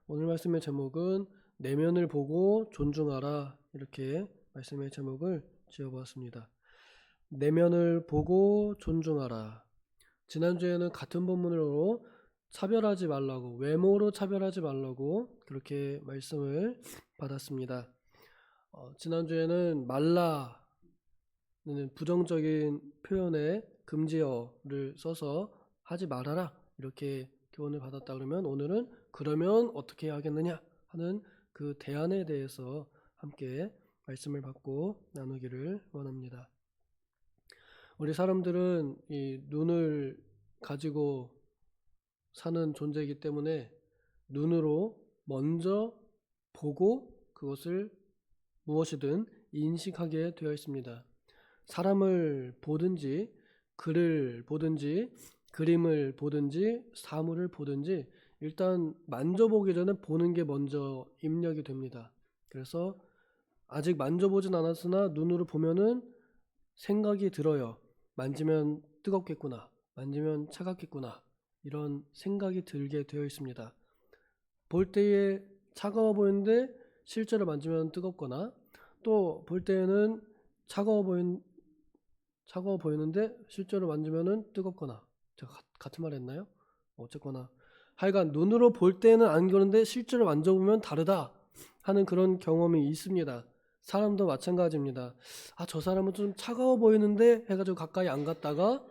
오늘 말씀의 제목은 내면을 보고 존중하라, 이렇게 말씀의 제목을 지어보았습니다. 내면을 보고 존중하라. 지난주에는 같은 본문으로 차별하지 말라고, 외모로 차별하지 말라고 그렇게 말씀을 받았습니다. 지난주에는 말라는 부정적인 표현에 금지어를 써서 하지 말아라, 이렇게 교훈을 받았다 그러면, 오늘은 그러면 어떻게 해야겠느냐 하는 그 대안에 대해서 함께 말씀을 받고 나누기를 원합니다. 우리 사람들은 이 눈을 가지고 사는 존재이기 때문에 눈으로 먼저 보고 그것을 무엇이든 인식하게 되어 있습니다. 사람을 보든지 글을 보든지 그림을 보든지 사물을 보든지 일단 만져보기 전에 보는 게 먼저 입력이 됩니다. 그래서 아직 만져보진 않았으나 눈으로 보면은 생각이 들어요. 만지면 뜨겁겠구나, 만지면 차갑겠구나, 이런 생각이 들게 되어 있습니다. 볼 때에 차가워 보이는데 실제로 만지면 뜨겁거나, 또 볼 때에는 차가워 보이는데 실제로 만지면은 뜨겁거나. 제가 같은 말 했나요? 어쨌거나 하여간 눈으로 볼 때는 안 그런데 실제로 만져보면 다르다 하는 그런 경험이 있습니다. 사람도 마찬가지입니다. 저 사람은 좀 차가워 보이는데 해가지고 가까이 안 갔다가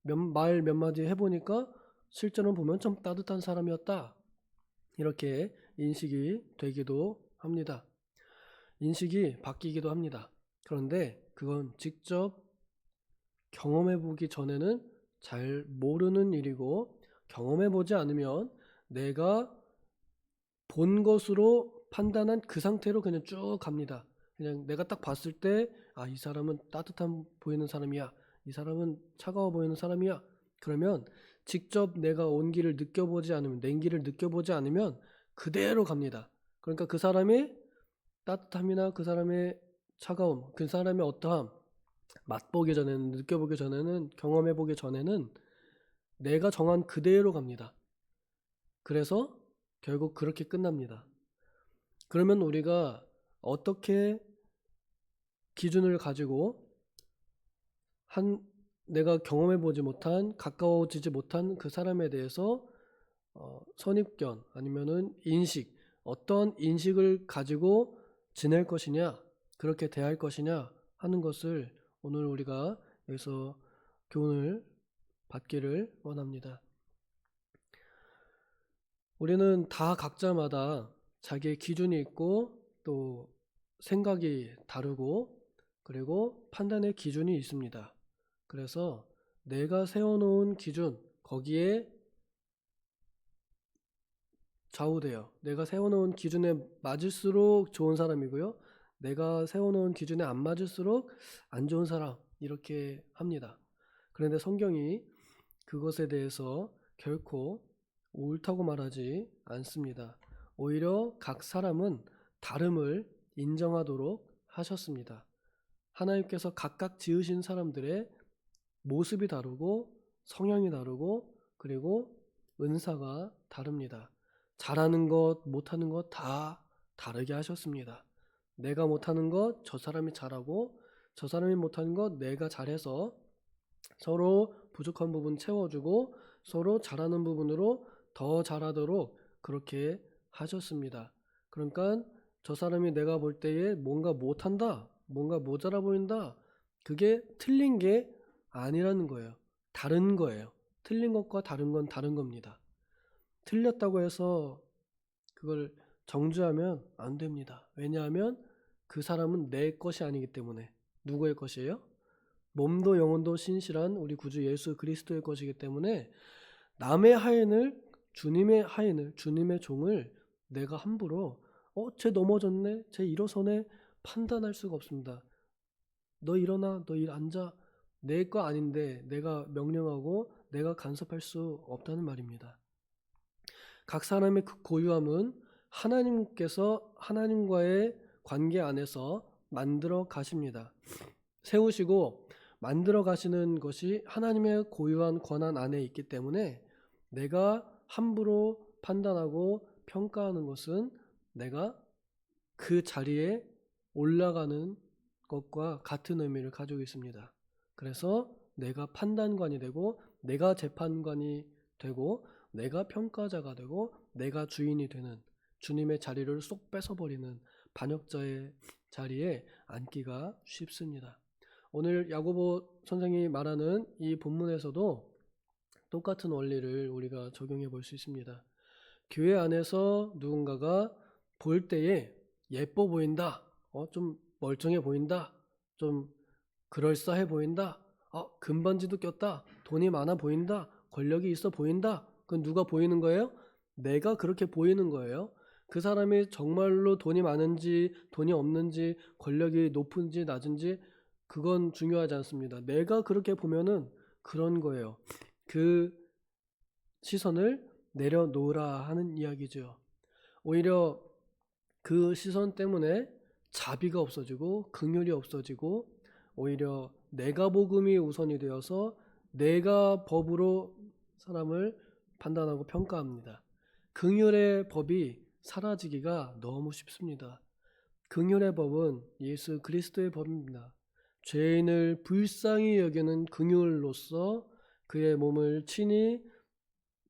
말 몇 마디 해보니까 실제로 보면 좀 따뜻한 사람이었다, 이렇게 인식이 되기도 합니다. 인식이 바뀌기도 합니다. 그런데 그건 직접 경험해 보기 전에는 잘 모르는 일이고, 경험해 보지 않으면 내가 본 것으로 판단한 그 상태로 그냥 쭉 갑니다. 그냥 내가 딱 봤을 때 이 사람은 따뜻한 보이는 사람이야, 이 사람은 차가워 보이는 사람이야, 그러면 직접 내가 온기를 느껴보지 않으면, 냉기를 느껴보지 않으면 그대로 갑니다. 그러니까 그 사람의 따뜻함이나 그 사람의 차가움, 그 사람의 어떠함 맛보기 전에는, 느껴보기 전에는, 경험해보기 전에는 내가 정한 그대로 갑니다. 그래서 결국 그렇게 끝납니다. 그러면 우리가 어떻게 기준을 가지고 내가 경험해보지 못한, 가까워지지 못한 그 사람에 대해서 선입견 아니면은 인식, 어떤 인식을 가지고 지낼 것이냐, 그렇게 대할 것이냐 하는 것을 오늘 우리가 여기서 교훈을 받기를 원합니다. 우리는 다 각자마다 자기의 기준이 있고, 또 생각이 다르고, 그리고 판단의 기준이 있습니다. 그래서 내가 세워놓은 기준, 거기에 좌우돼요. 내가 세워놓은 기준에 맞을수록 좋은 사람이고요, 내가 세워놓은 기준에 안 맞을수록 안 좋은 사람, 이렇게 합니다. 그런데 성경이 그것에 대해서 결코 옳다고 말하지 않습니다. 오히려 각 사람은 다름을 인정하도록 하셨습니다. 하나님께서 각각 지으신 사람들의 모습이 다르고 성향이 다르고, 그리고 은사가 다릅니다. 잘하는 것, 못하는 것 다 다르게 하셨습니다. 내가 못하는 것 저 사람이 잘하고, 저 사람이 못하는 것 내가 잘해서 서로 부족한 부분 채워주고, 서로 잘하는 부분으로 더 잘하도록 그렇게 하셨습니다. 그러니까 저 사람이 내가 볼 때에 뭔가 못한다, 뭔가 모자라 보인다, 그게 틀린 게 아니라는 거예요. 다른 거예요. 틀린 것과 다른 건 다른 겁니다. 틀렸다고 해서 그걸 정죄하면 안 됩니다. 왜냐하면 그 사람은 내 것이 아니기 때문에. 누구의 것이에요? 몸도 영혼도 신실한 우리 구주 예수 그리스도의 것이기 때문에 남의 하인을, 주님의 하인을, 주님의 종을 내가 함부로 쟤 넘어졌네, 쟤 일어서네 판단할 수가 없습니다. 너 일어나, 너 앉아, 내 거 아닌데 내가 명령하고 내가 간섭할 수 없다는 말입니다. 각 사람의 그 고유함은 하나님께서 하나님과의 관계 안에서 만들어 가십니다. 세우시고 만들어 가시는 것이 하나님의 고유한 권한 안에 있기 때문에 내가 함부로 판단하고 평가하는 것은 내가 그 자리에 올라가는 것과 같은 의미를 가지고 있습니다. 그래서 내가 판단관이 되고 내가 재판관이 되고 내가 평가자가 되고 내가 주인이 되는 주님의 자리를 쏙 뺏어버리는 반역자의 자리에 앉기가 쉽습니다. 오늘 야고보 선생이 말하는 이 본문에서도 똑같은 원리를 우리가 적용해 볼 수 있습니다. 교회 안에서 누군가가 볼 때에 예뻐 보인다, 좀 멀쩡해 보인다, 좀 그럴싸해 보인다, 금반지도 꼈다, 돈이 많아 보인다, 권력이 있어 보인다. 그건 누가 보이는 거예요? 내가 그렇게 보이는 거예요. 그 사람이 정말로 돈이 많은지 돈이 없는지 권력이 높은지 낮은지 그건 중요하지 않습니다. 내가 그렇게 보면은 그런 거예요. 그 시선을 내려놓으라 하는 이야기죠. 오히려 그 시선 때문에 자비가 없어지고 긍휼이 없어지고 오히려 내가 복음이 우선이 되어서 내가 법으로 사람을 판단하고 평가합니다. 긍휼의 법이 사라지기가 너무 쉽습니다. 긍휼의 법은 예수 그리스도의 법입니다. 죄인을 불쌍히 여기는 긍휼로서 그의 몸을 친히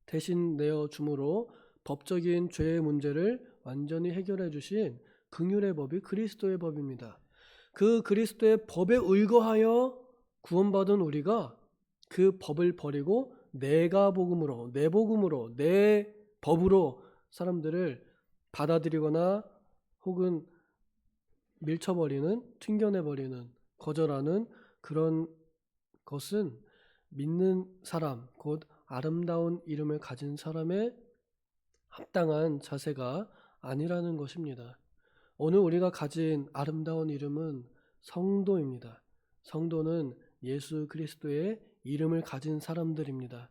대신 내어 주므로 법적인 죄의 문제를 완전히 해결해 주신 긍휼의 법이 그리스도의 법입니다. 그 그리스도의 법에 의거하여 구원받은 우리가 그 법을 버리고 내가 복음으로 내 복음으로 내 법으로 사람들을 받아들이거나 혹은 밀쳐버리는 튕겨내버리는 거절하는 그런 것은 믿는 사람 곧 아름다운 이름을 가진 사람의 합당한 자세가 아니라는 것입니다. 오늘 우리가 가진 아름다운 이름은 성도입니다. 성도는 예수 그리스도의 이름을 가진 사람들입니다.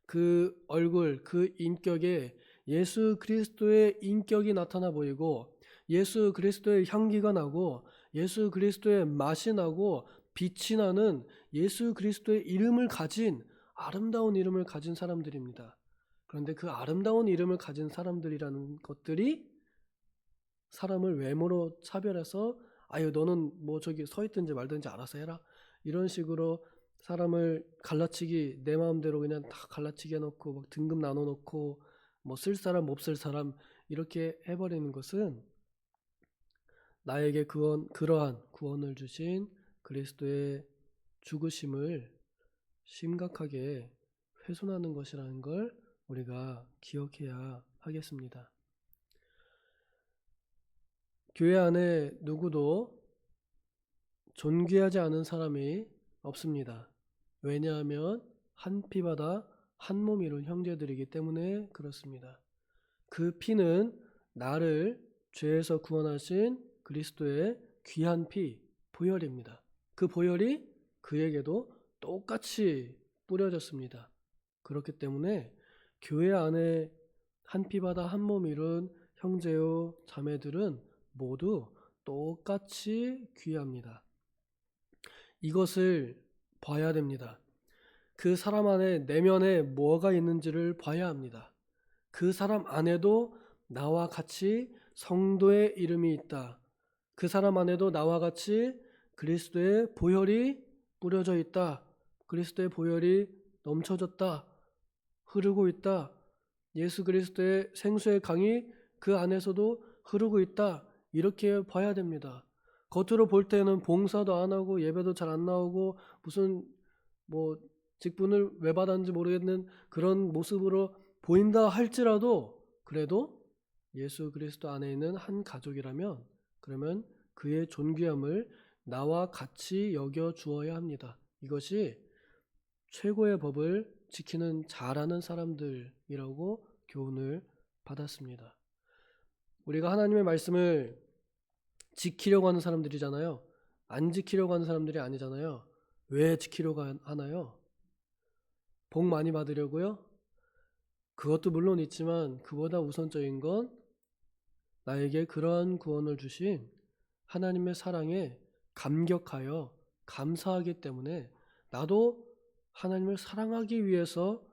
그 얼굴, 그 인격에 예수 그리스도의 인격이 나타나 보이고 예수 그리스도의 향기가 나고 예수 그리스도의 맛이 나고 빛이 나는 예수 그리스도의 이름을 가진 아름다운 이름을 가진 사람들입니다. 그런데 그 아름다운 이름을 가진 사람들이라는 것들이 사람을 외모로 차별해서 아유 너는 뭐 저기 서 있든지 말든지 알아서 해라 이런 식으로 사람을 갈라치기 내 마음대로 그냥 다 갈라치기 해놓고 막 등급 나눠놓고 뭐 쓸 사람 못 쓸 사람 이렇게 해버리는 것은 나에게 그러한 구원을 주신 그리스도의 죽으심을 심각하게 훼손하는 것이라는 걸 우리가 기억해야 하겠습니다. 교회 안에 누구도 존귀하지 않은 사람이 없습니다. 왜냐하면 한 피바다 한 몸 이룬 형제들이기 때문에 그렇습니다. 그 피는 나를 죄에서 구원하신 그리스도의 귀한 피, 보혈입니다. 그 보혈이 그에게도 똑같이 뿌려졌습니다. 그렇기 때문에 교회 안에 한 피바다 한 몸 이룬 형제요 자매들은 모두 똑같이 귀합니다. 이것을 봐야 됩니다. 그 사람 안에 내면에 뭐가 있는지를 봐야 합니다. 그 사람 안에도 나와 같이 성도의 이름이 있다. 그 사람 안에도 나와 같이 그리스도의 보혈이 뿌려져 있다. 그리스도의 보혈이 넘쳐졌다. 흐르고 있다. 예수 그리스도의 생수의 강이 그 안에서도 흐르고 있다. 이렇게 봐야 됩니다. 겉으로 볼 때는 봉사도 안 하고 예배도 잘 안 나오고 무슨 뭐 직분을 왜 받았는지 모르겠는 그런 모습으로 보인다 할지라도 그래도 예수 그리스도 안에 있는 한 가족이라면 그러면 그의 존귀함을 나와 같이 여겨 주어야 합니다. 이것이 최고의 법을 지키는 잘하는 사람들이라고 교훈을 받았습니다. 우리가 하나님의 말씀을 지키려고 하는 사람들이잖아요. 안 지키려고 하는 사람들이 아니잖아요. 왜 지키려고 하나요? 복 많이 받으려고요? 그것도 물론 있지만 그보다 우선적인 건 나에게 그러한 구원을 주신 하나님의 사랑에 감격하여 감사하기 때문에 나도 하나님을 사랑하기 위해서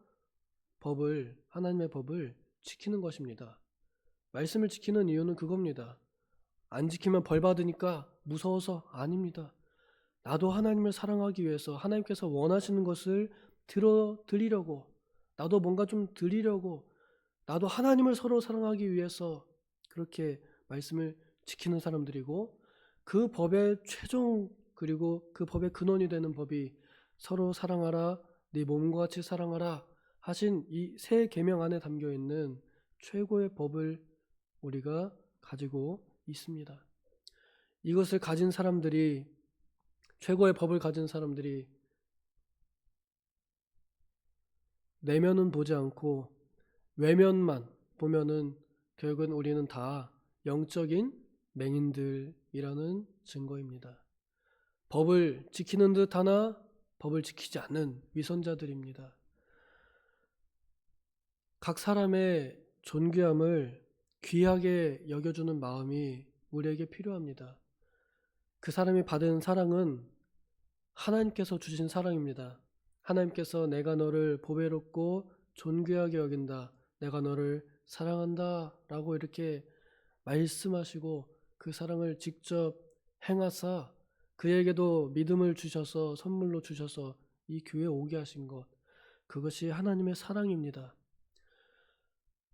하나님의 법을 지키는 것입니다. 말씀을 지키는 이유는 그겁니다. 안 지키면 벌 받으니까 무서워서 아닙니다. 나도 하나님을 사랑하기 위해서 하나님께서 원하시는 것을 드리려고, 나도 뭔가 좀 드리려고, 나도 하나님을 서로 사랑하기 위해서 그렇게 말씀을 지키는 사람들이고, 그 법의 최종 그리고 그 법의 근원이 되는 법이 서로 사랑하라, 네 몸과 같이 사랑하라 하신 이 새 계명 안에 담겨 있는 최고의 법을 우리가 가지고 있습니다. 이것을 가진 사람들이, 최고의 법을 가진 사람들이 내면은 보지 않고 외면만 보면은 결국은 우리는 다 영적인 맹인들이라는 증거입니다. 법을 지키는 듯 하나 법을 지키지 않는 위선자들입니다. 각 사람의 존귀함을 귀하게 여겨주는 마음이 우리에게 필요합니다. 그 사람이 받은 사랑은 하나님께서 주신 사랑입니다. 하나님께서 내가 너를 보배롭고 존귀하게 여긴다, 내가 너를 사랑한다 라고 이렇게 말씀하시고 그 사랑을 직접 행하사 그에게도 믿음을 주셔서 선물로 주셔서 이 교회에 오게 하신 것, 그것이 하나님의 사랑입니다.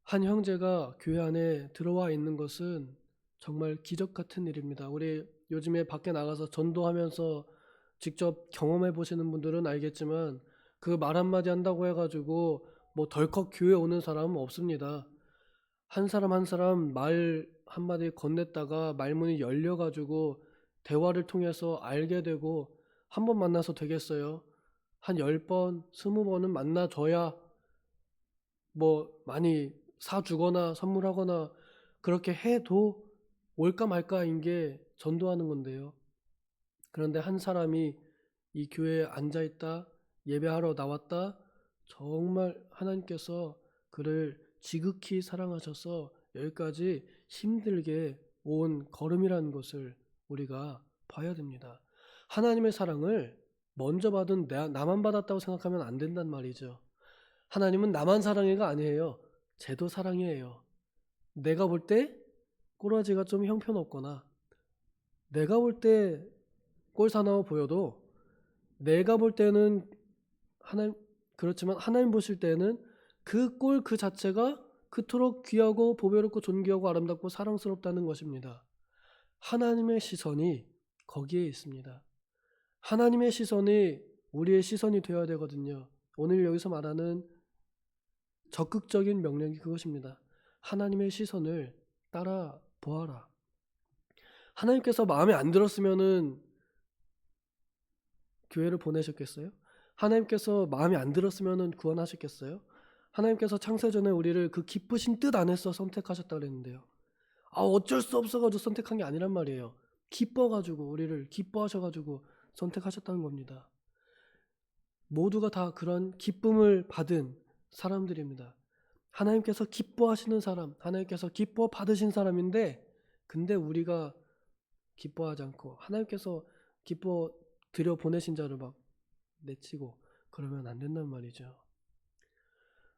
한 형제가 교회 안에 들어와 있는 것은 정말 기적 같은 일입니다. 우리 요즘에 밖에 나가서 전도하면서 직접 경험해 보시는 분들은 알겠지만 그 말 한마디 한다고 해가지고 뭐 덜컥 교회 오는 사람은 없습니다. 한 사람 한 사람 말 한마디 건넸다가 말문이 열려가지고 대화를 통해서 알게 되고, 한 번 만나서 되겠어요? 한 10번, 20번은 만나줘야 뭐 많이 사주거나 선물하거나 그렇게 해도 올까 말까인 게 전도하는 건데요. 그런데 한 사람이 이 교회에 앉아있다, 예배하러 나왔다, 정말 하나님께서 그를 지극히 사랑하셔서 여기까지 힘들게 온 걸음이라는 것을 우리가 봐야 됩니다. 하나님의 사랑을 먼저 받은 나만 받았다고 생각하면 안 된단 말이죠. 하나님은 나만 사랑해가 아니에요. 쟤도 사랑해요. 내가 볼 때 꼬라지가 좀 형편없거나 내가 볼 때 꼴사나워 보여도 내가 볼 때는 하나님, 그렇지만 하나님 보실 때는 그 꼴 그 자체가 그토록 귀하고 보배롭고 존귀하고 아름답고 사랑스럽다는 것입니다. 하나님의 시선이 거기에 있습니다. 하나님의 시선이 우리의 시선이 되어야 되거든요. 오늘 여기서 말하는 적극적인 명령이 그것입니다. 하나님의 시선을 따라 보아라. 하나님께서 마음에 안 들었으면은 교회를 보내셨겠어요? 하나님께서 마음에 안 들었으면은 구원하셨겠어요? 하나님께서 창세전에 우리를 그 기쁘신 뜻 안에서 선택하셨다 그랬는데요. 어쩔 수 없어가지고 선택한 게 아니란 말이에요. 기뻐가지고 우리를 기뻐하셔가지고 선택하셨다는 겁니다. 모두가 다 그런 기쁨을 받은 사람들입니다. 하나님께서 기뻐하시는 사람, 하나님께서 기뻐 받으신 사람인데, 근데 우리가 기뻐하지 않고 하나님께서 기뻐 들여 보내신 자를 막 내치고 그러면 안 된단 말이죠.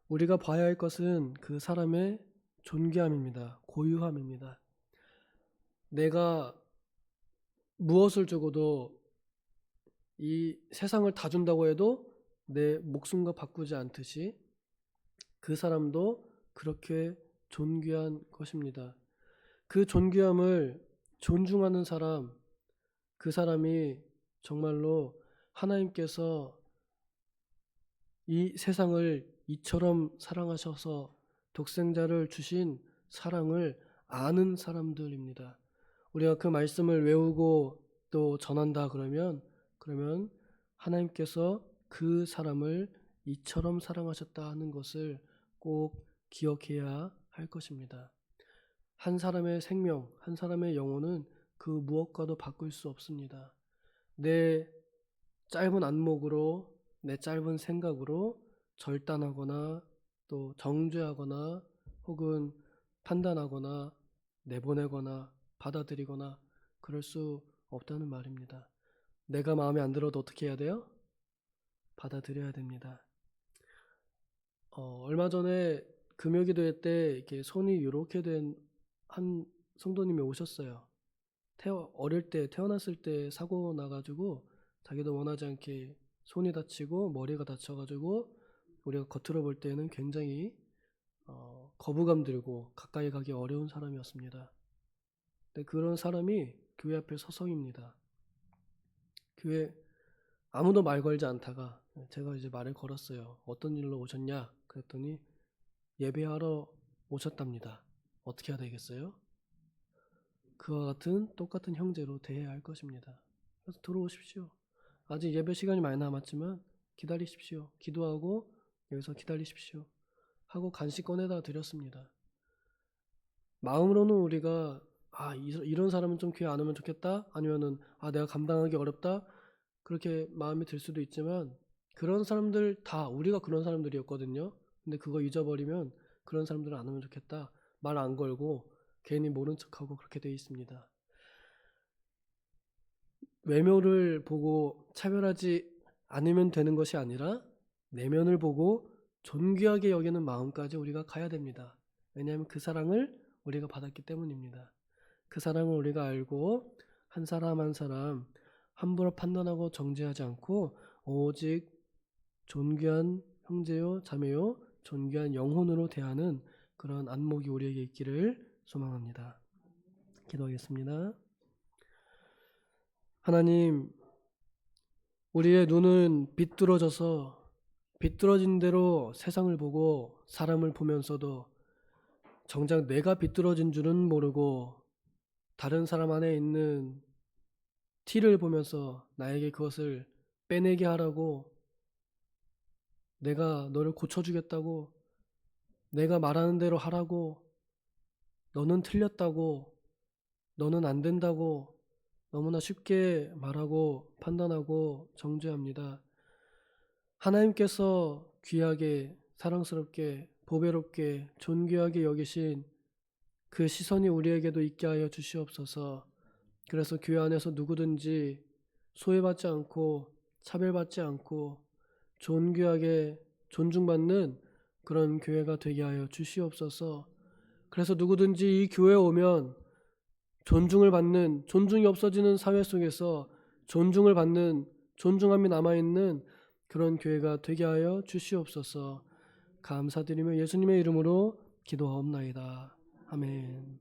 우리가 봐야 할 것은 그 사람의 존귀함입니다. 고유함입니다. 내가 무엇을 주고도 이 세상을 다 준다고 해도 내 목숨과 바꾸지 않듯이 그 사람도 그렇게 존귀한 것입니다. 그 존귀함을 존중하는 사람, 그 사람이 정말로 하나님께서 이 세상을 이처럼 사랑하셔서 독생자를 주신 사랑을 아는 사람들입니다. 우리가 그 말씀을 외우고 또 전한다 그러면 하나님께서 그 사람을 이처럼 사랑하셨다 하는 것을 꼭 기억해야 할 것입니다. 한 사람의 생명, 한 사람의 영혼은 그 무엇과도 바꿀 수 없습니다. 내 짧은 안목으로, 내 짧은 생각으로 절단하거나 또 정죄하거나 혹은 판단하거나 내보내거나 받아들이거나 그럴 수 없다는 말입니다. 내가 마음에 안 들어도 어떻게 해야 돼요? 받아들여야 됩니다. 얼마 전에 금요기도회 때 이렇게 손이 이렇게 된 한 성도님이 오셨어요. 어릴 때 태어났을 때 사고 나가지고 자기도 원하지 않게 손이 다치고 머리가 다쳐가지고 우리가 겉으로 볼 때는 굉장히 거부감 들고 가까이 가기 어려운 사람이었습니다. 근데 그런 사람이 교회 앞에 서성입니다. 교회 아무도 말 걸지 않다가 제가 이제 말을 걸었어요. 어떤 일로 오셨냐? 그랬더니 예배하러 오셨답니다. 어떻게 해야 되겠어요? 그와 같은 똑같은 형제로 대해야 할 것입니다. 그래서 들어오십시오. 아직 예배 시간이 많이 남았지만 기다리십시오. 기도하고 여기서 기다리십시오. 하고 간식 꺼내다 드렸습니다. 마음으로는 우리가 이런 사람은 좀 교회 안 오면 좋겠다. 아니면은 내가 감당하기 어렵다. 그렇게 마음이 들 수도 있지만 그런 사람들 다 우리가 그런 사람들이었거든요. 근데 그거 잊어버리면 그런 사람들은 안 오면 좋겠다. 말 안 걸고 괜히 모른 척하고 그렇게 돼 있습니다. 외모를 보고 차별하지 않으면 되는 것이 아니라 내면을 보고 존귀하게 여기는 마음까지 우리가 가야 됩니다. 왜냐하면 그 사랑을 우리가 받았기 때문입니다. 그 사랑을 우리가 알고 한 사람 한 사람 함부로 판단하고 정죄하지 않고 오직 존귀한 형제요 자매요 존귀한 영혼으로 대하는 그런 안목이 우리에게 있기를 소망합니다. 기도하겠습니다. 하나님, 우리의 눈은 비뚤어져서 비뚤어진 대로 세상을 보고 사람을 보면서도 정작 내가 비뚤어진 줄은 모르고 다른 사람 안에 있는 티를 보면서 나에게 그것을 빼내게 하라고, 내가 너를 고쳐주겠다고, 내가 말하는 대로 하라고, 너는 틀렸다고, 너는 안 된다고 너무나 쉽게 말하고 판단하고 정죄합니다. 하나님께서 귀하게 사랑스럽게 보배롭게 존귀하게 여기신 그 시선이 우리에게도 있게 하여 주시옵소서. 그래서 교회 안에서 누구든지 소외받지 않고 차별받지 않고 존귀하게 존중받는 그런 교회가 되게 하여 주시옵소서. 그래서 누구든지 이 교회에 오면 존중을 받는, 존중이 없어지는 사회 속에서 존중을 받는, 존중함이 남아있는 그런 교회가 되게 하여 주시옵소서. 감사드리며 예수님의 이름으로 기도하옵나이다. 아멘.